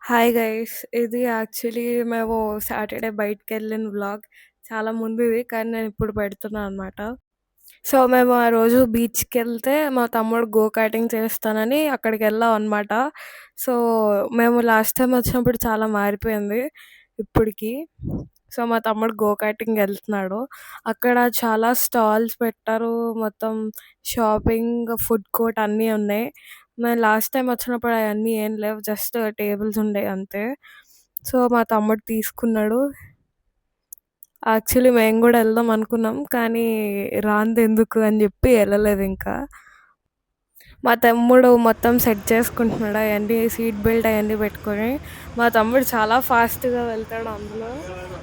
Hi guys. ఇది actually మేము Saturday బయటికెళ్ళిన vlog. చాలా ముందుది. కానీ నేనిప్పుడు పెడుతున్నా అనమాట. సో, మేము ఆ రోజు బీచ్‌కెళ్తే మా తమ్ముడు గో కార్టింగ్ చేస్తానని అక్కడికెళ్ళాం అనమాట. సో, మేము లాస్ట్ టైమ్ వచ్చినప్పుడు చాలా మారిపోయింది ఇప్పటికి. సో, మా తమ్ముడు గో కార్టింగ్ ఎళ్తున్నాడు. అక్కడ చాలా స్టాల్స్ పెట్టారు. మొత్తం షాపింగ్, ఫుడ్ కోర్ట్ అన్నీ ఉన్నాయి. మేము లాస్ట్ టైమ్ వచ్చినప్పుడు అయన్నీ ఏం లేవు. జస్ట్ టేబుల్స్ ఉండేయి అంతే. సో, మా తమ్ముడు తీసుకున్నాడు. యాక్చువల్లీ మేము గూడా ఎళ్దాం అనుకున్నాం. కానీ రానిదెందుకు అని జెప్పి ఎళ్ళలేదింకా. మా తమ్ముడు మొత్తం సెట్ చేసుకుంటున్నాడు అయన్నీ సీట్ బెల్ట్ అయన్నీ పెట్టుకొని. మా తమ్ముడు చాలా ఫాస్ట్‌గా వెళ్తాడు అందులో.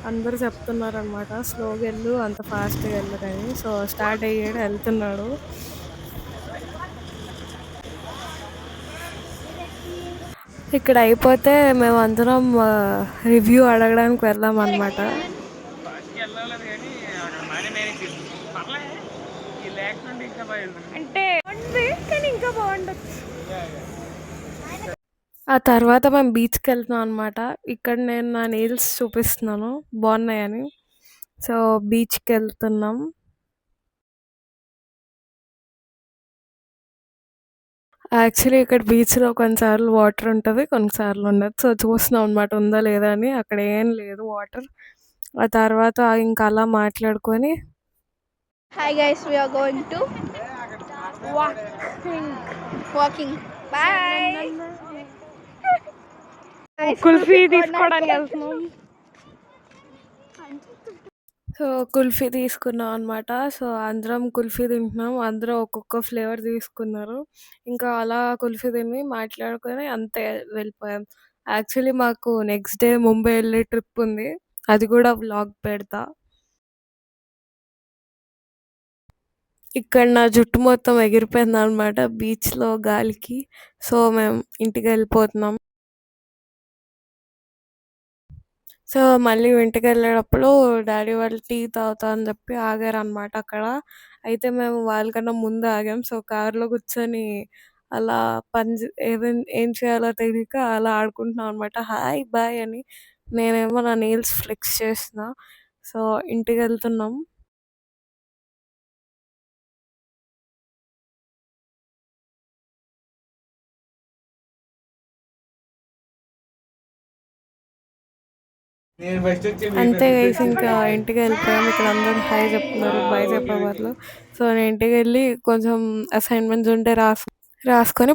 అందరూ చెప్తున్నారనమాట. స్లోగెళ్ళు అంత ఫాస్ట్‌గా ఎళ్ళకని. సో, స్టార్ట్ అయ్యాడు ఎళ్తున్నాడు. ఇక్కడ అయిపోతే మేమందరం రివ్యూ అడగడానికి వెళ్ళామనమాట. అంటే బాగుంది కానీ ఇంకా బాగుండొచ్చు. ఆ తర్వాత మేము బీచ్‌కెళ్తున్నాం అనమాట. ఇక్కడ నేను నా నెయిల్స్ చూపిస్తున్నాను బాగున్నాయని. సో, బీచ్‌కెళ్తున్నాం. యాక్చువల్లీ ఇక్కడ బీచ్‌లో కొన్నిసార్లు వాటర్ ఉంటది. కొన్నిసార్లు ఉండదు. సో, చూస్తున్నాం అనమాట ఉందా లేదా అని. అక్కడ ఏం లేదు వాటర్. ఆ తర్వాత ఇంక అలా మాట్లాడుకొని Hi guys, we are going to walking. Bye. Kulfi తీసుకోవడానికి వెళ్తున్నాం. సో, కుల్ఫీ తీసుకున్నాం అనమాట. సో, అందరం కుల్ఫీ తింటున్నాం. అందరూ ఒక్కొక్క ఫ్లేవర్ తీసుకున్నారు. ఇంకా అలా కుల్ఫీ తిని మాట్లాడుకొని అంతే వెళ్ళిపోయాం. యాక్చువల్లీ మాకు నెక్స్ట్ డే ముంబై ఎళ్ళే ట్రిప్ ఉంది. అది కూడా వ్లాగ్ పెడతా. ఇక్కడ నా జుట్టు మొత్తం ఎగిరిపోయిందనమాట బీచ్‌లో గాలికి. సో, మేము ఇంటికెళ్ళిపోతున్నాం. సో, మళ్ళీ ఇంటికెళ్ళేటప్పుడు డ్యాడీ వాళ్ళు టీ తాగుతా అని చెప్పి ఆగారనమాట అక్కడ. అయితే మేము వాళ్ళకన్నా ముందు ఆగాం. సో, కార్‌లో కూర్చొని అలా ఏం చేయాలో తెలీక అలా ఆడుకుంటున్నాం అనమాట. హాయ్, బాయ్ అని. నేనేమో నా నెయిల్స్ ఫ్లెక్స్ చేస్తున్నా. సో, ఇంటికెళ్తున్నాం. అంతే గైస్ ఇంకా ఇంటికెళ్ళిపోయాం. ఇక్కడ అందరూ హాయ్ చెప్తున్నారు. బాయ్ చెప్పే బదులు. సో, నేను ఇంటికెళ్ళి కొంచెం అసైన్‌మెంట్స్ ఉంటే రాసుకొని